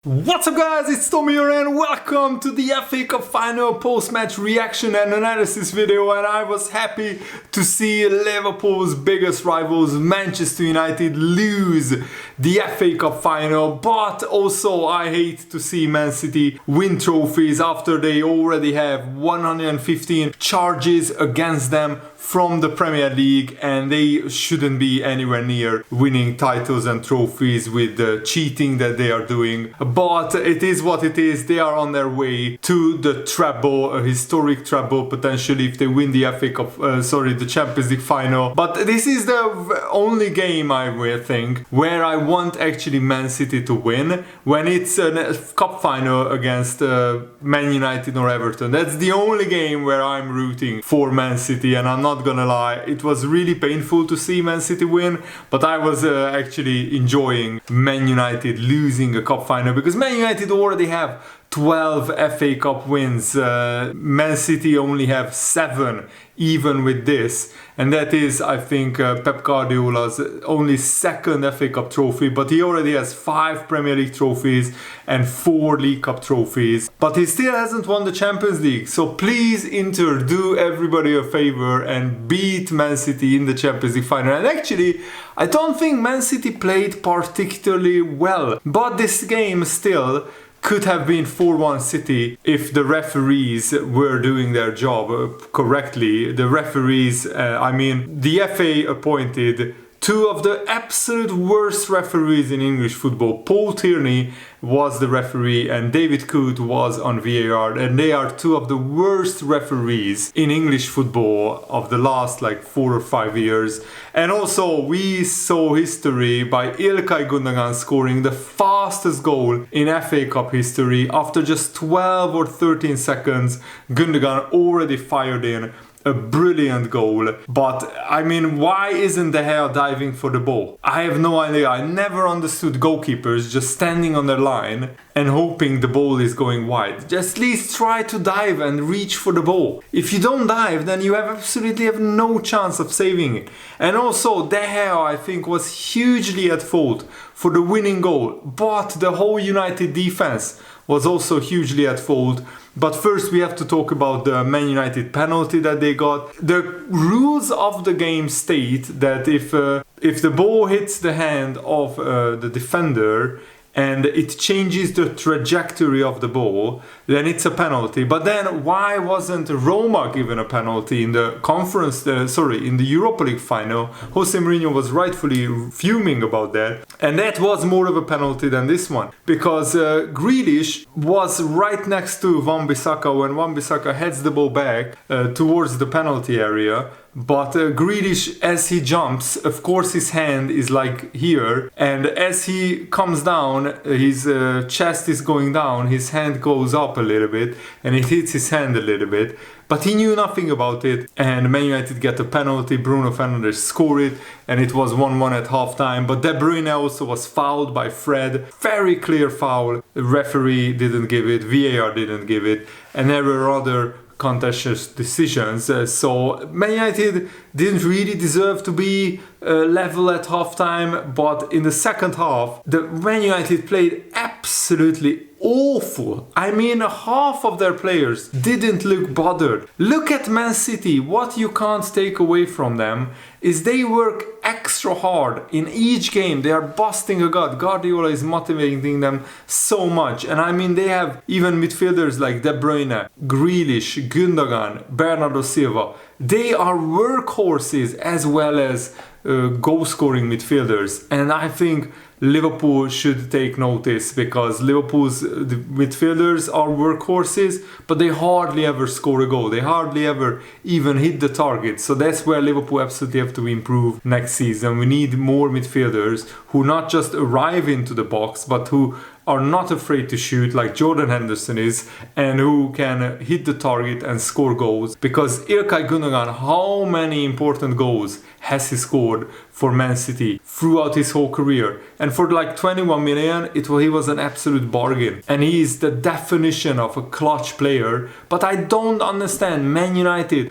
What's up guys, it's Tommy here and welcome to the FA Cup final post-match reaction and analysis video. And I was happy to see Liverpool's biggest rivals Manchester United lose the FA Cup final, but also I hate to see Man City win trophies after they already have 115 charges against them from the Premier League, and they shouldn't be anywhere near winning titles and trophies with the cheating that they are doing. But it is what it is. They are on their way to the treble, a historic treble potentially if they win the FA Cup, the Champions League final. But this is the only game I will think where I want actually Man City to win, when it's a cup final against Man United or Everton. That's the only game where I'm rooting for Man City, and I'm not gonna lie, it was really painful to see Man City win, but I was actually enjoying Man United losing a cup final because Man United already have 12 FA Cup wins. Man City only have 7 even with this, and that is, I think, Pep Guardiola's only second FA Cup trophy, but he already has 5 Premier League trophies and 4 League Cup trophies, but he still hasn't won the Champions League. So please, Inter, do everybody a favor and beat Man City in the Champions League final. And actually, I don't think Man City played particularly well, but this game still could have been 4-1 City if the referees were doing their job correctly. The referees, the FA appointed 2 of the absolute worst referees in English football. Paul Tierney was the referee and David Coote was on VAR, and they are 2 of the worst referees in English football of the last 4 or 5 years. And also we saw history by Ilkay Gundogan scoring the fastest goal in FA Cup history. After just 12 or 13 seconds, Gundogan already fired in a brilliant goal. But why isn't De Gea diving for the ball? I have no idea. I never understood goalkeepers just standing on their line and hoping the ball is going wide. Just at least try to dive and reach for the ball. If you don't dive, then you absolutely have no chance of saving it. And also De Gea, I think, was hugely at fault for the winning goal, but the whole United defense was also hugely at fault. But first we have to talk about the Man United penalty that they got. The rules of the game state that if the ball hits the hand of the defender and it changes the trajectory of the ball, then it's a penalty. But then why wasn't Roma given a penalty in the in the Europa League final? Jose Mourinho was rightfully fuming about that, and that was more of a penalty than this one, because Grealish was right next to Wan-Bissaka when Wan-Bissaka heads the ball back towards the penalty area. But Grealish, as he jumps, of course his hand is here, and as he comes down, his chest is going down, his hand goes up a little bit and it hits his hand a little bit, but he knew nothing about it, and Man United get a penalty. Bruno Fernandes scored it, and it was 1-1 at halftime. But De Bruyne also was fouled by Fred, very clear foul. The referee didn't give it, VAR didn't give it, and there were other contentious decisions. So Man United didn't really deserve to be level at halftime, but in the second half, the Man United played absolutely awful. Half of their players didn't look bothered. Look at Man City. What you can't take away from them is they work extra hard in each game. They are busting a gut. Guardiola is motivating them so much. And they have even midfielders like De Bruyne, Grealish, Gundogan, Bernardo Silva. They are workhorses as well as goal-scoring midfielders. And I think Liverpool should take notice, because Liverpool's midfielders are workhorses, but they hardly ever score a goal. They hardly ever even hit the target. So that's where Liverpool absolutely have to improve next season. We need more midfielders who not just arrive into the box, but who are not afraid to shoot like Jordan Henderson is, and who can hit the target and score goals. Because Ilkay Gundogan, how many important goals has he scored for Man City throughout his whole career? And for 21 million, he was an absolute bargain. And he is the definition of a clutch player. But I don't understand Man United's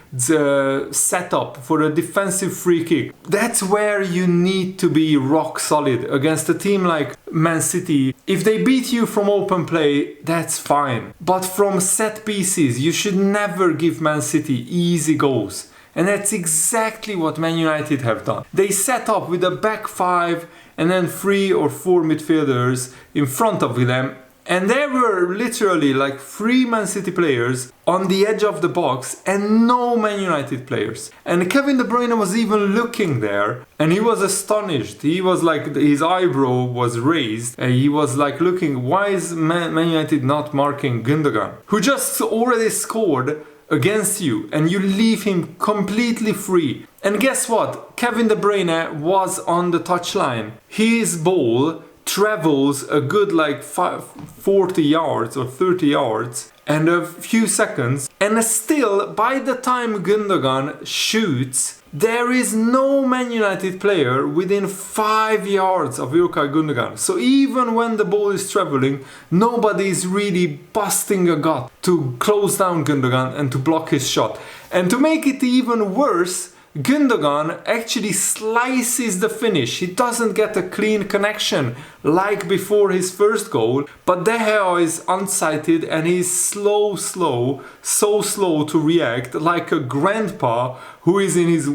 setup for a defensive free kick. That's where you need to be rock solid against a team like Man City. If they beat you from open play, that's fine. But from set pieces, you should never give Man City easy goals. And that's exactly what Man United have done. They set up with a back five and then 3 or 4 midfielders in front of them. And there were literally like 3 Man City players on the edge of the box and no Man United players. And Kevin De Bruyne was even looking there and he was astonished. He was like, his eyebrow was raised and he was like looking, why is Man United not marking Gundogan, who just already scored against you, and you leave him completely free. And guess what? Kevin De Bruyne was on the touchline. His ball travels a good like 40 yards or 30 yards and a few seconds, and still by the time Gundogan shoots, there is no Man United player within 5 yards of Ilkay Gundogan. So even when the ball is traveling, nobody is really busting a gut to close down Gundogan and to block his shot. And to make it even worse, Gundogan actually slices the finish. He doesn't get a clean connection like before his first goal, but De Gea is unsighted and he's so slow to react, like a grandpa who is in his,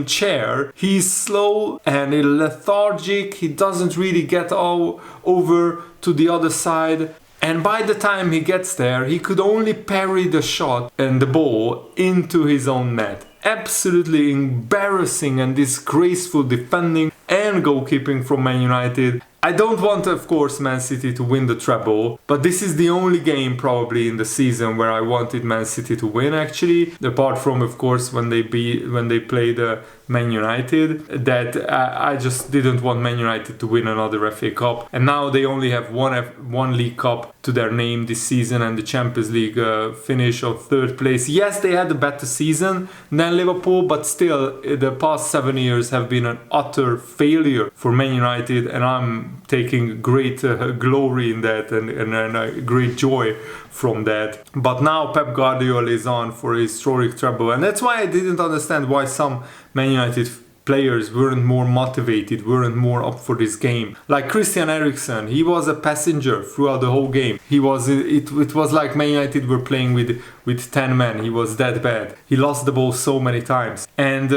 chair. He's slow and lethargic. He doesn't really get over to the other side. And by the time he gets there, he could only parry the shot and the ball into his own net. Absolutely embarrassing and disgraceful defending and goalkeeping from Man United. I don't want, of course, Man City to win the treble, but this is the only game probably in the season where I wanted Man City to win, actually. Apart from, of course, when they played Man United, that I just didn't want Man United to win another FA Cup. And now they only have one League Cup to their name this season and the Champions League finish of 3rd place. Yes, they had a better season than Liverpool, but still, the past 7 years have been an utter failure for Man United, and I'm taking great glory in that and great joy from that. But now Pep Guardiola is on for a historic treble, and that's why I didn't understand why some Man United players weren't more motivated, weren't more up for this game. Like Christian Eriksen, he was a passenger throughout the whole game. It was like Man United were playing with 10 men. He was that bad. He lost the ball so many times. And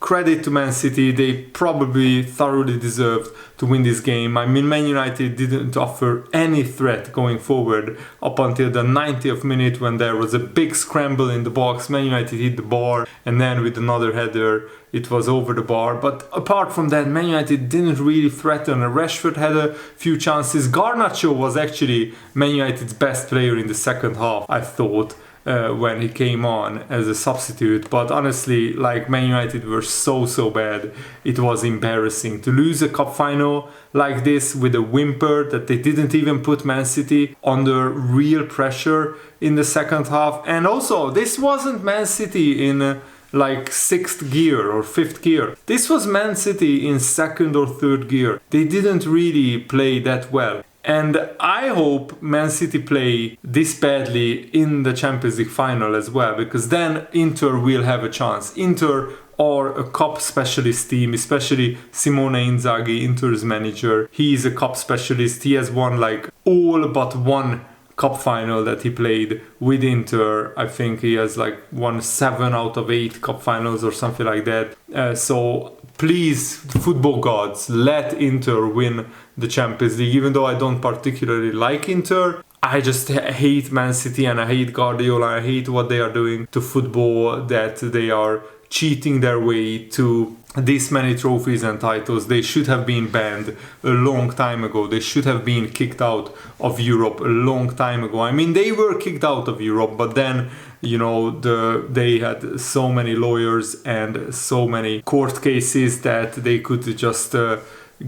credit to Man City, they probably thoroughly deserved to win this game. Man United didn't offer any threat going forward up until the 90th minute when there was a big scramble in the box. Man United hit the bar and then with another header it was over the bar. But apart from that, Man United didn't really threaten. Rashford had a few chances. Garnacho was actually Man United's best player in the second half, I thought. When he came on as a substitute, but honestly, like, Man United were so bad. It was embarrassing to lose a cup final like this with a whimper, that they didn't even put Man City under real pressure in the second half. And also, this wasn't Man City in like 6th gear or 5th gear. This was Man City in 2nd or 3rd gear. They didn't really play that well. And I hope Man City play this badly in the Champions League final as well, because then Inter will have a chance. Inter are a cup specialist team, especially Simone Inzaghi, Inter's manager. He is a cup specialist. He has won like all but one cup final that he played with Inter. I think he has like won 7 out of 8 cup finals or something like that. So please, football gods, let Inter win the Champions League. Even though I don't particularly like Inter, I just hate Man City and I hate Guardiola. I hate what they are doing to football, that they are cheating their way to this many trophies and titles. They should have been banned a long time ago. They should have been kicked out of Europe a long time ago. I mean, they were kicked out of Europe, but then, you know, they had so many lawyers and so many court cases that they could just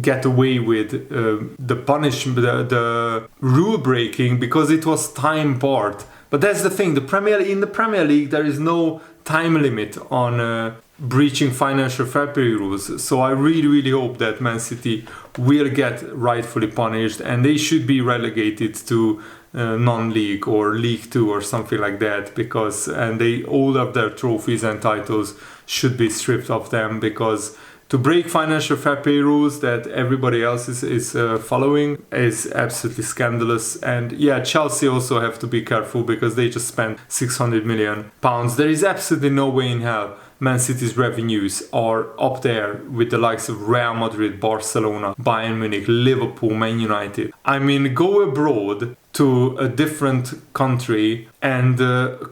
get away with the punishment, the rule breaking, because it was time barred. But that's the thing, in the Premier League there is no time limit on breaching financial fair play rules. So I really hope that Man City will get rightfully punished, and they should be relegated to non-league or League 2 or something like that, because all of their trophies and titles should be stripped of them, because to break financial fair play rules that everybody else is following is absolutely scandalous. And yeah, Chelsea also have to be careful because they just spent 600 million pounds. There is absolutely no way in hell Man City's revenues are up there with the likes of Real Madrid, Barcelona, Bayern Munich, Liverpool, Man United. I mean, go abroad to a different country and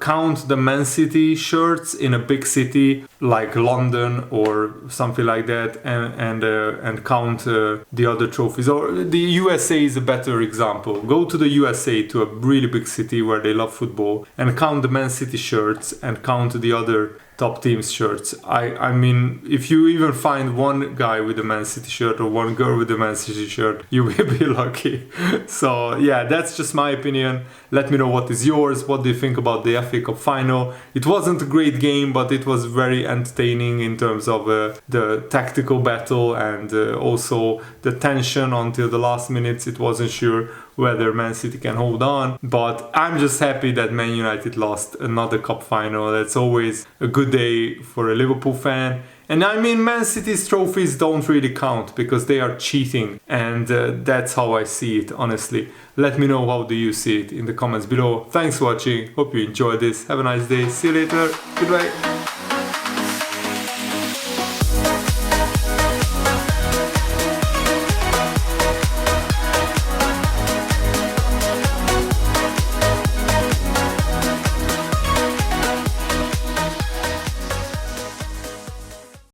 count the Man City shirts in a big city like London or something like that, and count the other trophies. Or the USA is a better example. Go to the USA, to a really big city where they love football, and count the Man City shirts and count the other top teams shirts. I mean, if you even find one guy with a Man City shirt or one girl with a Man City shirt, you will be lucky. So yeah, that's just my opinion. Let me know what is yours. What do you think about the FA Cup final? It wasn't a great game, but it was very entertaining in terms of the tactical battle and also the tension until the last minutes. It wasn't sure whether Man City can hold on, but I'm just happy that Man United lost another cup final. That's always a good day for a Liverpool fan. And I mean, Man City's trophies don't really count because they are cheating, and that's how I see it, honestly. Let me know how do you see it in the comments below. Thanks for watching, hope you enjoyed this. Have a nice day, see you later, goodbye.